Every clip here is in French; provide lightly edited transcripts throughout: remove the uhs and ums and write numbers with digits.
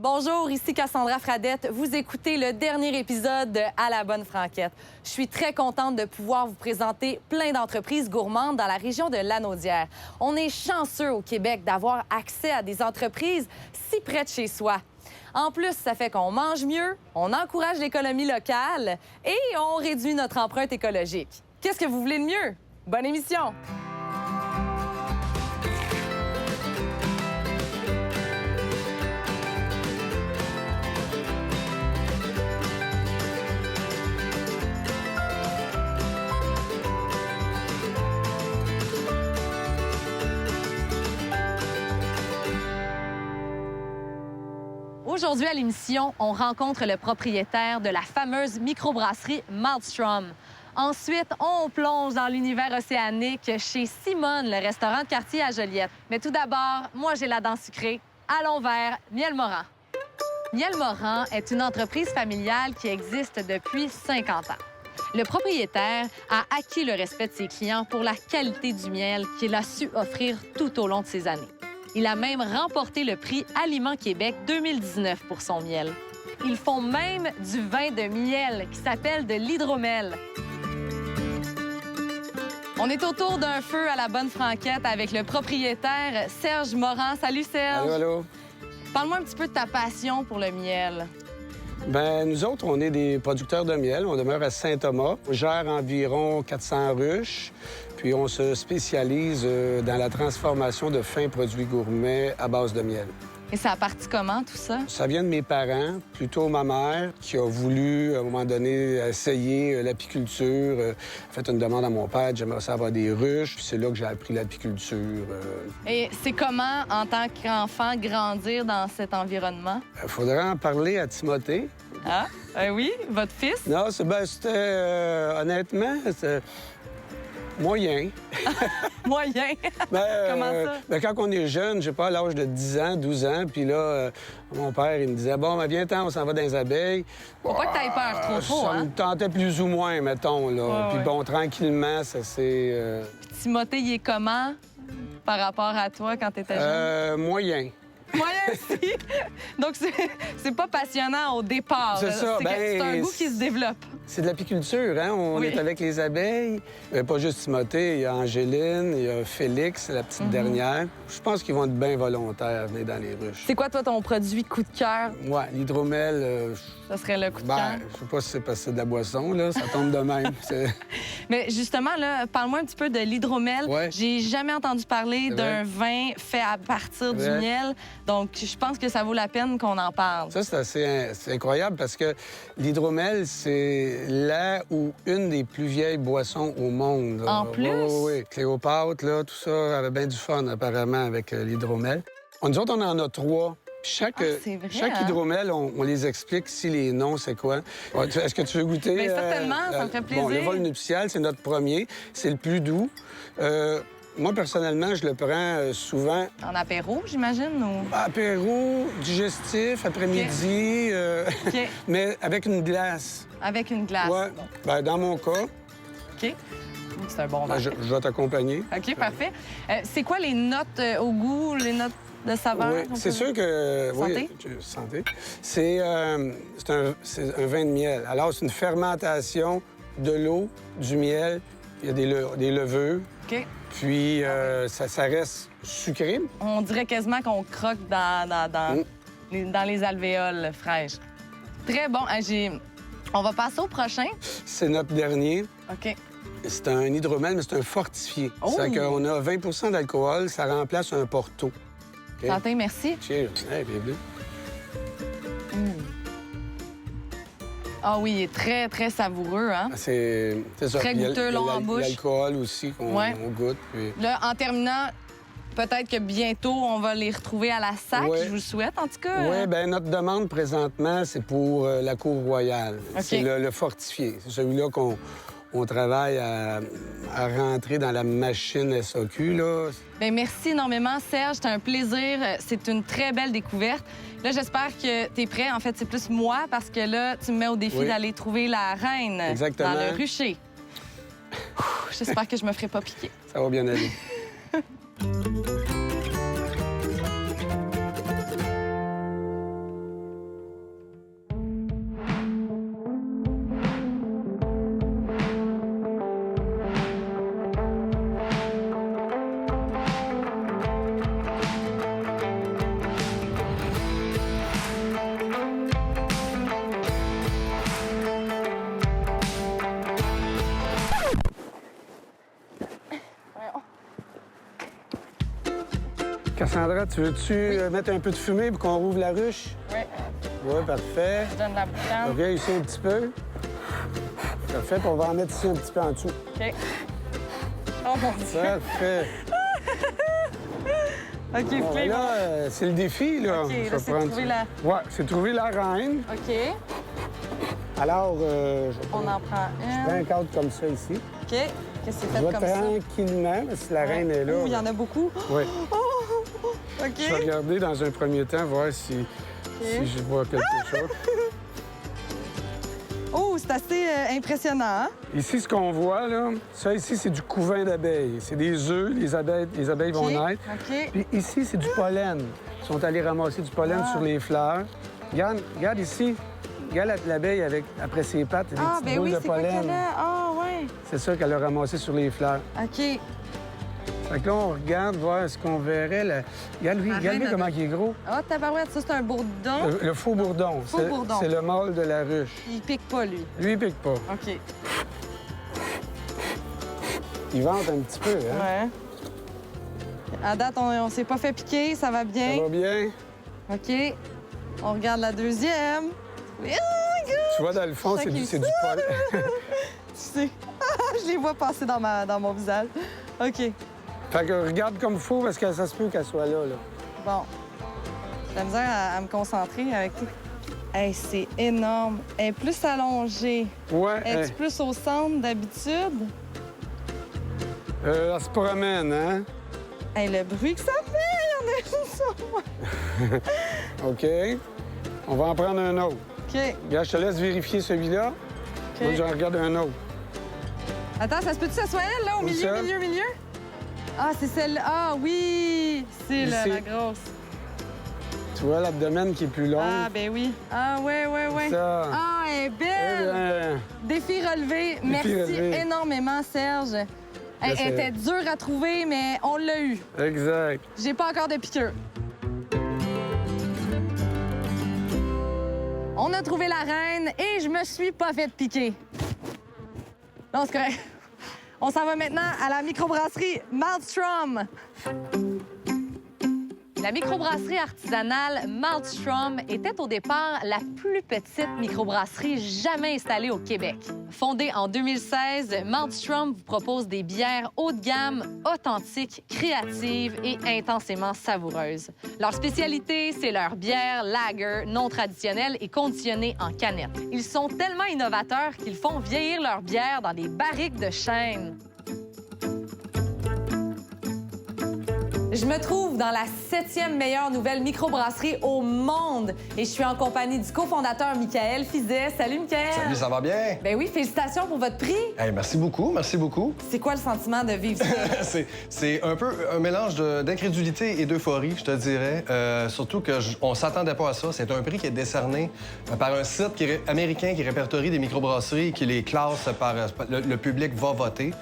Bonjour, ici Cassandra Fradette. Vous écoutez le dernier épisode de À la bonne franquette. Je suis très contente de pouvoir vous présenter plein d'entreprises gourmandes dans la région de Lanaudière. On est chanceux au Québec d'avoir accès à des entreprises si près de chez soi. En plus, ça fait qu'on mange mieux, on encourage l'économie locale et on réduit notre empreinte écologique. Qu'est-ce que vous voulez de mieux? Bonne émission! Aujourd'hui, à l'émission, on rencontre le propriétaire de la fameuse microbrasserie Maltstrom. Ensuite, on plonge dans l'univers océanique chez Simone, le restaurant de quartier à Joliette. Mais tout d'abord, moi, j'ai la dent sucrée. Allons vers Miel Moran. Miel Moran est une entreprise familiale qui existe depuis 50 ans. Le propriétaire a acquis le respect de ses clients pour la qualité du miel qu'il a su offrir tout au long de ses années. Il a même remporté le prix Aliments Québec 2019 pour son miel. Ils font même du vin de miel qui s'appelle de l'hydromel. On est autour d'un feu à la bonne franquette avec le propriétaire Serge Moran. Salut Serge. Allô, allô. Parle-moi un petit peu de ta passion pour le miel. Bien, nous autres, on est des producteurs de miel. On demeure à Saint-Thomas. On gère environ 400 ruches. Puis on se spécialise dans la transformation de fins produits gourmets à base de miel. Et ça a parti comment, tout ça? Ça vient de mes parents, plutôt ma mère, qui a voulu, à un moment donné, essayer l'apiculture. A fait une demande à mon père, j'aimerais ça avoir des ruches. Puis c'est là que j'ai appris l'apiculture. Et c'est comment, en tant qu'enfant, grandir dans cet environnement? Il faudrait en parler à Timothée. Ah, oui, votre fils? Non, c'était honnêtement, c'était moyen. Moyen. Comment ça? Ben, quand on est jeune, j'ai pas à l'âge de 10 ans, 12 ans, puis là, mon père, il me disait, bon, ben, viens-t'en, on s'en va dans les abeilles. Faut pas que t'aies peur trop, Ça hein? me tentait plus ou moins, mettons, là. Ouais, Puis ouais. bon, tranquillement, ça s'est... Timothée, il est comment par rapport à toi quand t'étais jeune? Moyen. Moyen aussi. Donc, c'est pas passionnant au départ. C'est là. ça, C'est un ben, goût qui se développe. C'est de l'apiculture, hein? On Oui. est avec les abeilles. Pas juste Timothée, il y a Angéline, il y a Félix, la petite dernière. Je pense qu'ils vont être bien volontaires à venir dans les ruches. C'est quoi, toi, ton produit coup de cœur? Ouais, l'hydromel, Ça serait le coup de ben, cœur? je sais pas si c'est parce que c'est de la boisson, là. Ça tombe de même. Mais justement, là, parle-moi un petit peu de l'hydromel. Ouais. J'ai jamais entendu parler C'est d'un vrai. vin fait à partir du vrai. miel. Donc, je pense que ça vaut la peine qu'on en parle. Ça, c'est incroyable parce que l'hydromel, c'est la ou une des plus vieilles boissons au monde. Là. En plus? Oui. Cléopâtre, là, tout ça avait bien du fun, apparemment, avec l'hydromel. Nous autres, on en a 3. Puis c'est vrai, chaque hein? hydromel, on les explique si les noms, c'est quoi. Ouais, est-ce que tu veux goûter? Bien, certainement, ça me fait Bon, le plaisir. vol nuptial, c'est notre premier. C'est le plus doux. Moi, personnellement, je le prends souvent En apéro, j'imagine? Ou... apéro, digestif, après-midi, OK. mais avec une glace. Avec une glace. Ouais. Ben, dans mon cas, OK. C'est un bon vin. ben, je vais t'accompagner. OK, parfait. C'est quoi les notes au goût, les notes de saveur? Oui, c'est sûr que... Santé? Oui, santé. C'est un vin de miel. Alors, c'est une fermentation de l'eau, du miel, il y a des levures, OK. puis ça reste sucré. On dirait quasiment qu'on croque dans les alvéoles fraîches. Très bon. On va passer au prochain. C'est notre dernier. OK. C'est un hydromel, mais c'est un fortifié. Oh! C'est-à-dire qu'on a 20 d'alcool, ça remplace un porto. OK? Santé, merci. Cheers. Hey, bienvenue. Ah oui, il est très, très savoureux, hein? C'est ça. Très Puis il y a- goûteux, il y a long en bouche. L'alcool aussi qu'on Ouais. on goûte. Puis... Là, en terminant, peut-être que bientôt, on va les retrouver à la SAC. Ouais. Je vous le souhaite, en tout cas. Oui, bien, notre demande présentement, c'est pour la cour royale. OK. C'est le fortifié. C'est celui-là qu'on travaille à rentrer dans la machine SAQ, là. Bien, merci énormément, Serge. C'était un plaisir. C'est une très belle découverte. Là, j'espère que tu es prêt. En fait, c'est plus moi, parce que là, tu me mets au défi Oui. d'aller trouver la reine Exactement. dans le rucher. J'espère que je me ferai pas piquer. Ça va bien aller. Cassandra, tu veux-tu mettre un peu de fumée pour qu'on rouvre la ruche? Oui. Oui, parfait. Je donne la boucane. Reviens ici un petit peu. Parfait, puis on va en mettre ici un petit peu en dessous. OK. Oh mon Dieu. Parfait. OK, Bon, Clé, là, c'est le défi, là. OK, Je là, vais c'est prendre trouver ça. la... Ouais, c'est trouver la reine. OK. Alors, je vais On prendre en prend un une. cadre comme ça ici. OK. Qu'est-ce que c'est Je fait vais comme ça? tranquillement, si la reine est là. Ouh, il y en a beaucoup. Oui. OK. Je vais regarder dans un premier temps, voir si je vois quelque chose. Oh, c'est assez impressionnant, hein? Ici, ce qu'on voit, là, ça ici, c'est du couvain d'abeilles. C'est des œufs, les abeilles vont naître. OK. Puis ici, c'est du pollen. Ils sont allés ramasser du pollen sur les fleurs. Regarde ici. Regarde l'abeille après ses pattes, des Ah, petites ben boules oui, de c'est quoi pollen. qu'elle a? Ah, ouais. C'est ça qu'elle a ramassé sur les fleurs. OK. Fait que là, on regarde, voir ce qu'on verrait. Regarde-lui comment il est gros. Ah, tabarouette, ça, c'est un bourdon. Le faux bourdon. Faux bourdon. C'est le mâle de la ruche. Il pique pas, lui. Lui, il pique pas. OK. Il vente un petit peu, hein? Ouais. À date, on s'est pas fait piquer, ça va bien. Ça va bien? OK. On regarde la deuxième. Oui, oh my God! Tu vois, dans le fond, Je c'est sens du pollen. Tu sais, je les vois passer dans mon visage. OK. Fait que regarde comme il faut, parce que ça se peut qu'elle soit là. Bon. J'ai la misère à me concentrer avec tout. Hey, c'est énorme. Elle est plus allongée. Ouais. Es-tu plus au centre d'habitude? Elle se promène, hein? Hey, le bruit que ça fait! Il y en a une sur moi. OK. On va en prendre un autre. OK. Regarde, je te laisse vérifier celui-là. OK. Moi, je regarde un autre. Attends, ça se peut-tu que ça soit elle, là, au Où milieu, ça? milieu? Ah, c'est celle-là. Ah, oui! C'est la Ici. grosse. Tu vois l'abdomen qui est plus long? Ah, ben oui. Ah, ouais. Ça. Ah, elle est Eh belle! bien, Défi relevé. Merci relevé. énormément, Serge. Elle c'est- était dure à trouver, mais on l'a eu. exact. J'ai pas encore de piqûre. On a trouvé la reine et je me suis pas fait piquer. Non, c'est correct. On s'en va maintenant à la microbrasserie Maltstrom. La microbrasserie artisanale Maltstrom était au départ la plus petite microbrasserie jamais installée au Québec. Fondée en 2016, Maltstrom vous propose des bières haut de gamme, authentiques, créatives et intensément savoureuses. Leur spécialité, c'est leur bière lager non traditionnelle et conditionnée en canette. Ils sont tellement innovateurs qu'ils font vieillir leur bière dans des barriques de chêne. Je me trouve dans la 7e meilleure nouvelle microbrasserie au monde et je suis en compagnie du cofondateur Michael Fizet. Salut, Michael! Salut, ça va bien? Ben oui, félicitations pour votre prix. Hey, merci beaucoup, merci beaucoup. C'est quoi le sentiment de vivre ça? C'est un peu un mélange d'incrédulité et d'euphorie, je te dirais. Surtout qu'on s'attendait pas à ça. C'est un prix qui est décerné par un site américain qui répertorie des microbrasseries et qui les classe par... Le public va voter.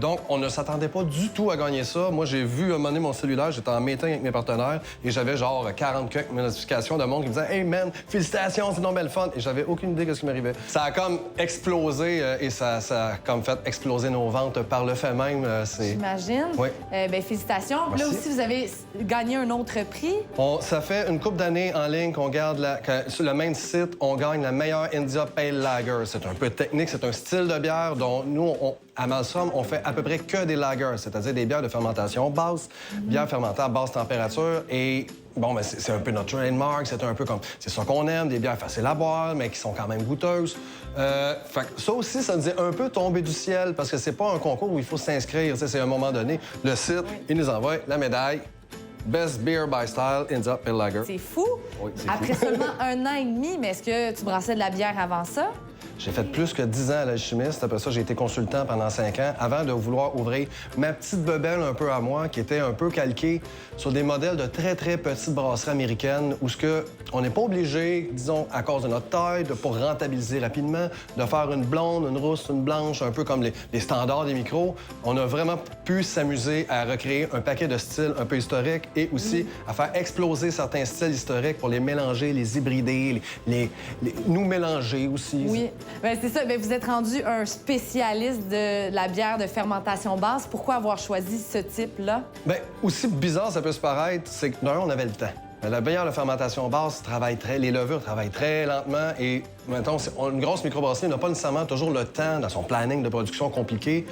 Donc, on ne s'attendait pas du tout à gagner ça. Moi, j'ai vu un moment donné mon cellulaire, j'étais en meeting avec mes partenaires et j'avais genre 40 quelques notifications de monde qui me disait « Hey man, félicitations, c'est donc belle fun! » Et j'avais aucune idée de ce qui m'arrivait. Ça a comme explosé et ça a comme fait exploser nos ventes par le fait même. J'imagine. Oui. Ben félicitations. Là Merci. aussi, vous avez gagné un autre prix. Ça fait une couple d'années en ligne qu'on garde sur le même site, on gagne la meilleure India Pale Lager. C'est un peu technique, c'est un style de bière dont nous, à Maltstrom, on fait à peu près que des lagers, c'est-à-dire des bières de fermentation basse, bières fermentées à basse température. Et bon, ben, c'est un peu notre trademark, c'est un peu comme... C'est ça qu'on aime, des bières faciles à boire, mais qui sont quand même goûteuses. Fait que ça aussi, ça nous est un peu tombé du ciel, parce que c'est pas un concours où il faut s'inscrire. C'est à un moment donné, le site, il nous envoie la médaille. Best Beer by Style, India Pale Lager. C'est fou. Oui, c'est Après fou. seulement 1 an et demi, mais est-ce que tu brassais de la bière avant ça? J'ai fait plus que 10 ans à l'alchimiste. Après ça, j'ai été consultant pendant 5 ans avant de vouloir ouvrir ma petite bebelle un peu à moi, qui était un peu calquée sur des modèles de très, très petites brasseries américaines où on n'est pas obligé, disons, à cause de notre taille, pour rentabiliser rapidement, de faire une blonde, une rousse, une blanche, un peu comme les standards des micros. On a vraiment pu s'amuser à recréer un paquet de styles un peu historiques et aussi à faire exploser certains styles historiques pour les mélanger, les hybrider, nous mélanger aussi. Oui. Bien, c'est ça. Bien, vous êtes rendu un spécialiste de la bière de fermentation basse. Pourquoi avoir choisi ce type-là? Bien, aussi bizarre ça peut se paraître, c'est que d'un, on avait le temps. La bière de fermentation basse les levures travaillent très lentement et, mettons, une grosse microbrasserie n'a pas nécessairement toujours le temps, dans son planning de production compliqué,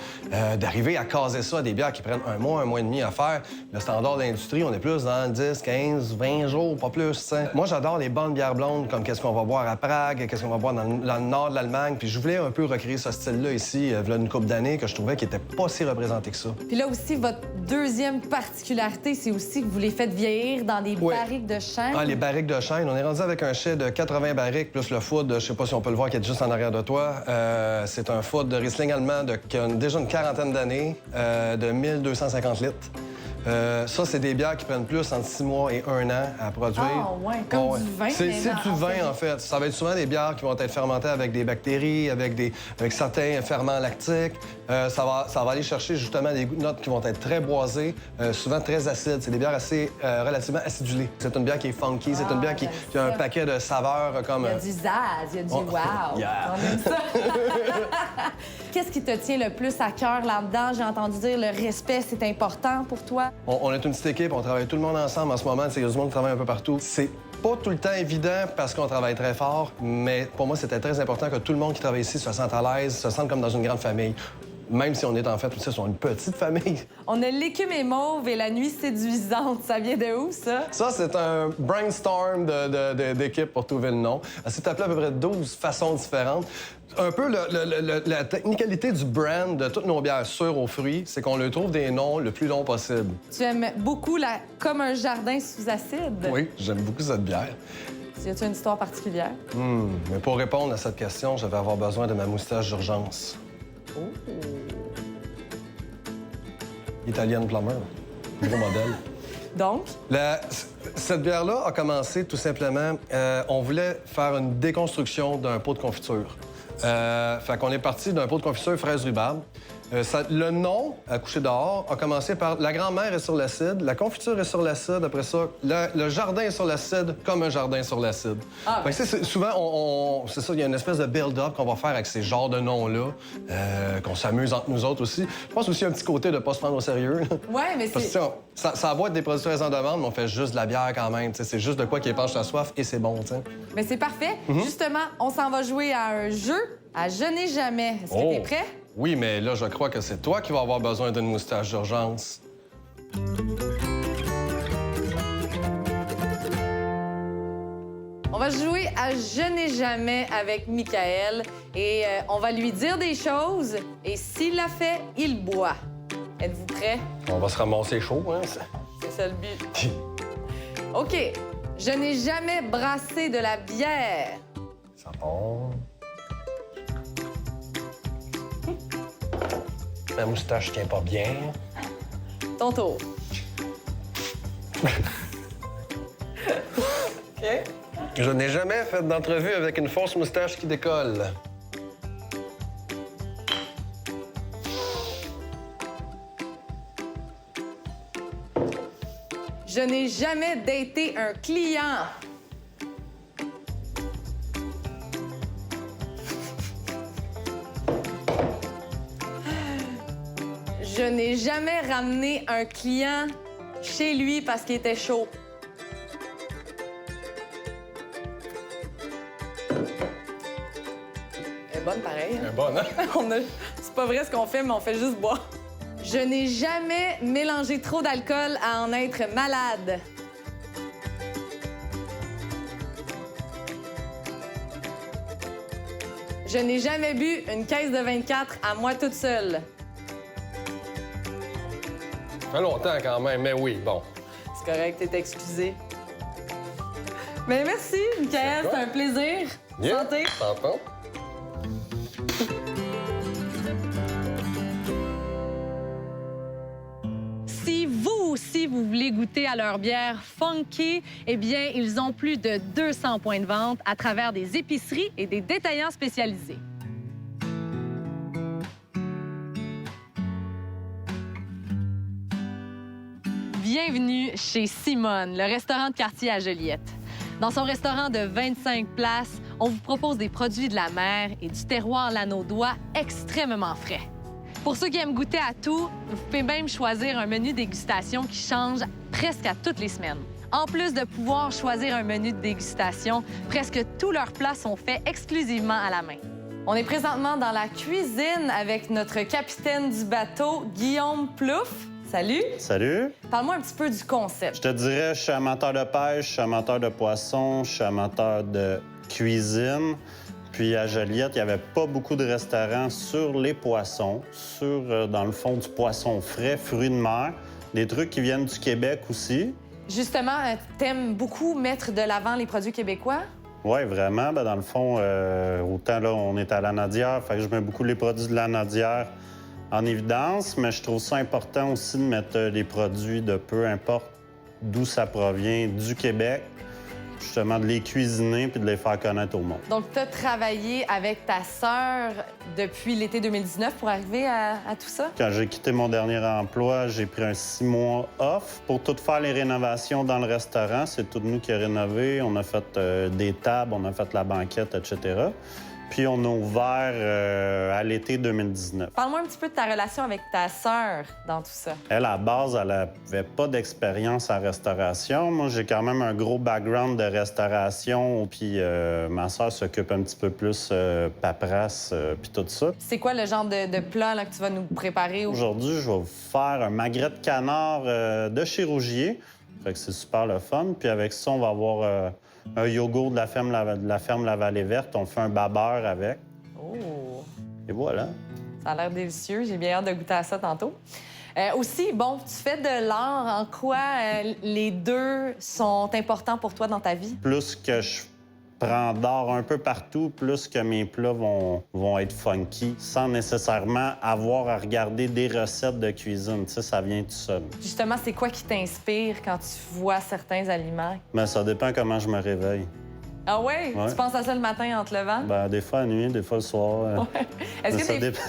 d'arriver à caser ça à des bières qui prennent un mois et demi à faire. Le standard de l'industrie, on est plus dans 10, 15, 20 jours, pas plus, t'sais. Moi, j'adore les bonnes bières blondes, comme qu'est-ce qu'on va boire à Prague, qu'est-ce qu'on va boire dans le nord de l'Allemagne. Puis je voulais un peu recréer ce style-là ici, il y a une couple d'années, que je trouvais qu'il était pas si représenté que ça. Puis là aussi, votre deuxième particularité, c'est aussi que vous les faites vieillir dans des barriques de chêne. Ah, les barriques de chêne. On est rendu avec un chai de 80 barriques, plus le food, je sais pas si on peut le voir, qui est juste en arrière de toi. C'est un food de Riesling allemand qui a déjà une quarantaine d'années, de 1250 litres. Ça, c'est des bières qui prennent plus entre 6 mois et 1 an à produire. Ah, ouais, comme du vin. C'est du vin, en fait. Ça va être souvent des bières qui vont être fermentées avec des bactéries, avec certains ferments lactiques. Ça va aller chercher justement des notes qui vont être très boisées, souvent très acides. C'est des bières assez relativement acidulées. C'est une bière qui est funky, c'est une bière qui a un paquet de saveurs comme... Il y a du zaz, il y a du wow. Yeah. On aime ça. Qu'est-ce qui te tient le plus à cœur là-dedans? J'ai entendu dire le respect, c'est important pour toi. On est une petite équipe, on travaille tout le monde ensemble en ce moment. Il y a du monde qui travaille un peu partout. C'est pas tout le temps évident parce qu'on travaille très fort, mais pour moi, c'était très important que tout le monde qui travaille ici se sente à l'aise, se sente comme dans une grande famille. Même si on est en fait, sur une petite famille. On a l'écume et mauve et la nuit séduisante. Ça vient de où, ça? Ça, c'est un brainstorm d'équipe pour trouver le nom. C'est appelé à peu près 12 façons différentes. Un peu la technicalité du brand de toutes nos bières sûres aux fruits, c'est qu'on leur trouve des noms le plus long possible. Tu aimes beaucoup la Comme un jardin sous acide? Oui, j'aime beaucoup cette bière. Y a-tu une histoire particulière? Mais pour répondre à cette question, je vais avoir besoin de ma moustache d'urgence. Oh. Italian Plumber. Gros modèle. Donc? Cette bière-là a commencé tout simplement... on voulait faire une déconstruction d'un pot de confiture. Fait qu'on est parti d'un pot de confiture fraise rhubarbe. Le nom, à coucher dehors, a commencé par la grand-mère est sur l'acide, la confiture est sur l'acide, après ça, le jardin est sur l'acide comme un jardin sur l'acide. Ah, souvent, c'est ça, il y a une espèce de build-up qu'on va faire avec ces genres de noms-là, qu'on s'amuse entre nous autres aussi. Je pense aussi un petit côté de pas se prendre au sérieux. Ouais, mais Parce c'est... que ça va être des produits très en demande, mais on fait juste de la bière quand même. C'est juste de quoi qui épanche ta soif et c'est bon, t'sais. Mais c'est parfait. Justement, on s'en va jouer à un jeu à Je n'ai jamais. Est-ce que t'es prêt? Oui, mais là, je crois que c'est toi qui vas avoir besoin d'une moustache d'urgence. On va jouer à Je n'ai jamais avec Michael et on va lui dire des choses et s'il l'a fait, il boit. Êtes-vous prêts? On va se ramasser chaud, hein? C'est ça le but. OK. Je n'ai jamais brassé de la bière. Ça part. Ma moustache tient pas bien. Ton tour. OK. Je n'ai jamais fait d'entrevue avec une fausse moustache qui décolle. Je n'ai jamais daté un client. Je n'ai jamais ramené un client chez lui parce qu'il était chaud. Elle est bonne pareil. Elle est bonne, hein? C'est pas vrai ce qu'on fait, mais on fait juste boire. Je n'ai jamais mélangé trop d'alcool à en être malade. Je n'ai jamais bu une caisse de 24 à moi toute seule. Ça fait longtemps quand même, mais oui, bon. C'est correct, t'es excusé. Mais merci, Michael, c'est un plaisir. Yeah. Santé. T'entends? Si vous aussi, vous voulez goûter à leur bière funky, eh bien, ils ont plus de 200 points de vente à travers des épiceries et des détaillants spécialisés. Bienvenue chez Simone, le restaurant de quartier à Joliette. Dans son restaurant de 25 places, On vous propose des produits de la mer et du terroir lanaudois extrêmement frais. Pour ceux qui aiment goûter à tout, vous pouvez même choisir un menu dégustation qui change presque à toutes les semaines. En plus de pouvoir choisir un menu de dégustation, presque tous leurs plats sont faits exclusivement à la main. On est présentement dans la cuisine avec notre capitaine du bateau, Guillaume Plouffe. Salut! Salut! Parle-moi un petit peu du concept. Je te dirais, je suis amateur de pêche, je suis amateur de poisson, je suis amateur de cuisine. Puis à Joliette, il n'y avait pas beaucoup de restaurants sur les poissons, dans le fond, du poisson frais, fruits de mer, des trucs qui viennent du Québec aussi. Justement, t'aimes beaucoup mettre de l'avant les produits québécois? Oui, vraiment. Dans le fond, autant là, on est à la Nadière, fait que je mets beaucoup les produits de la Nadière en évidence, mais je trouve ça important aussi de mettre les produits de peu importe d'où ça provient, du Québec, justement de les cuisiner puis de les faire connaître au monde. Donc, tu as travaillé avec ta sœur depuis l'été 2019 pour arriver à tout ça? Quand j'ai quitté mon dernier emploi, j'ai pris un 6 mois off pour tout faire les rénovations dans le restaurant. C'est tout nous qui a rénové. On a fait des tables, on a fait la banquette, etc. Puis on a ouvert à l'été 2019. Parle-moi un petit peu de ta relation avec ta sœur dans tout ça. Elle, à la base, elle n'avait pas d'expérience en restauration. Moi, j'ai quand même un gros background de restauration. Puis ma sœur s'occupe un petit peu plus paperasse puis tout ça. C'est quoi le genre de plat là, que tu vas nous préparer? Aujourd'hui, je vais vous faire un magret de canard de chez Rougier. Fait que c'est super le fun. Puis avec ça, on va avoir un yogourt de la ferme La Vallée Verte. On fait un babeur avec. Oh! Et voilà. Ça a l'air délicieux. J'ai bien hâte de goûter à ça tantôt. Aussi, bon, tu fais de l'art. En quoi les deux sont importants pour toi dans ta vie? Plus que je prends d'art un peu partout, plus que mes plats vont être funky, sans nécessairement avoir à regarder des recettes de cuisine. Tu sais, ça vient tout seul. Justement, c'est quoi qui t'inspire quand tu vois certains aliments? Mais ça dépend comment je me réveille. Ah ouais? Ouais. Tu penses à ça le matin en te levant? Ben, des fois la nuit, des fois le soir. Ouais. Est-ce Ça dépend.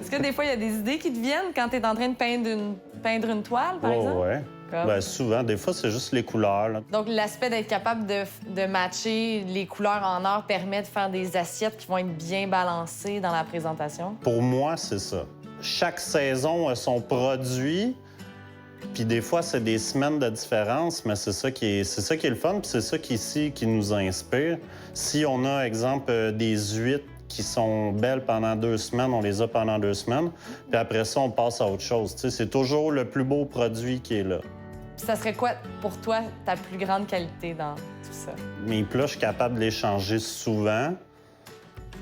que des fois, il y a des idées qui te viennent quand tu es en train de peindre une toile, par exemple? Ouais. Comme? Ben, souvent, des fois, c'est juste les couleurs. Là. Donc, l'aspect d'être capable de matcher les couleurs en or permet de faire des assiettes qui vont être bien balancées dans la présentation? Pour moi, c'est ça. Chaque saison a son produit, puis des fois, c'est des semaines de différence, mais c'est ça qui est le fun, puis c'est ça qui nous inspire. Si on a, exemple, des huîtres qui sont belles pendant 2 semaines, on les a pendant 2 semaines, puis après ça, on passe à autre chose. Tu sais, c'est toujours le plus beau produit qui est là. Ça serait quoi, pour toi, ta plus grande qualité dans tout ça? Mes plats, je suis capable de les changer souvent.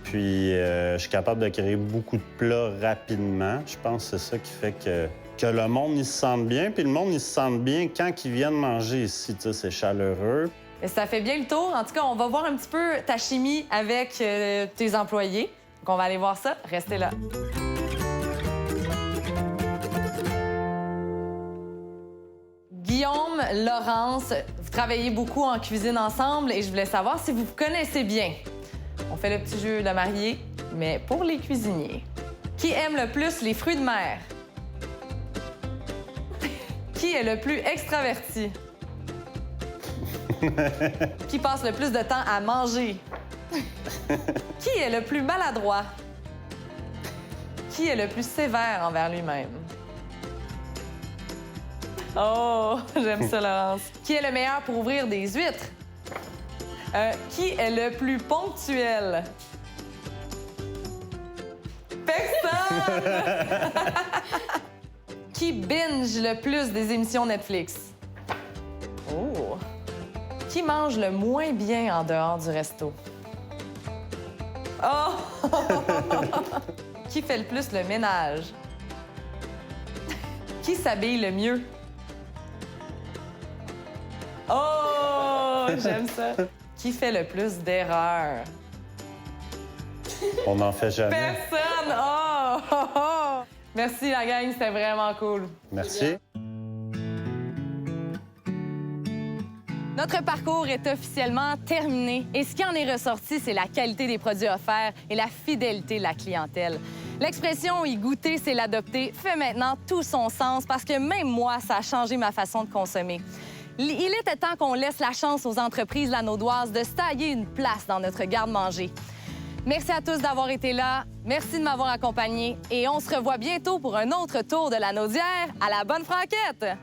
Puis, je suis capable de créer beaucoup de plats rapidement. Je pense que c'est ça qui fait que le monde, il se sente bien. Puis le monde, il se sente bien quand ils viennent manger ici. Tu sais, c'est chaleureux. Et ça fait bien le tour. En tout cas, on va voir un petit peu ta chimie avec tes employés. Donc, on va aller voir ça. Restez là. Guillaume, Laurence, vous travaillez beaucoup en cuisine ensemble et je voulais savoir si vous vous connaissez bien. On fait le petit jeu de mariés, mais pour les cuisiniers. Qui aime le plus les fruits de mer? Qui est le plus extraverti? Qui passe le plus de temps à manger? Qui est le plus maladroit? Qui est le plus sévère envers lui-même? Oh, j'aime ça, Laurence. Qui est le meilleur pour ouvrir des huîtres? Qui est le plus ponctuel? Personne! Qui binge le plus des émissions Netflix? Oh! Qui mange le moins bien en dehors du resto? Oh! Qui fait le plus le ménage? Qui s'habille le mieux? Oh! J'aime ça. Qui fait le plus d'erreurs? On n'en fait jamais. Personne! Oh! Oh, oh! Merci, la gang, c'était vraiment cool. Merci. Notre parcours est officiellement terminé et ce qui en est ressorti, c'est la qualité des produits offerts et la fidélité de la clientèle. L'expression « y goûter, c'est l'adopter » fait maintenant tout son sens parce que même moi, ça a changé ma façon de consommer. Il était temps qu'on laisse la chance aux entreprises lanaudoises de se tailler une place dans notre garde-manger. Merci à tous d'avoir été là. Merci de m'avoir accompagné. Et on se revoit bientôt pour un autre tour de la Naudière à la Bonne Franquette.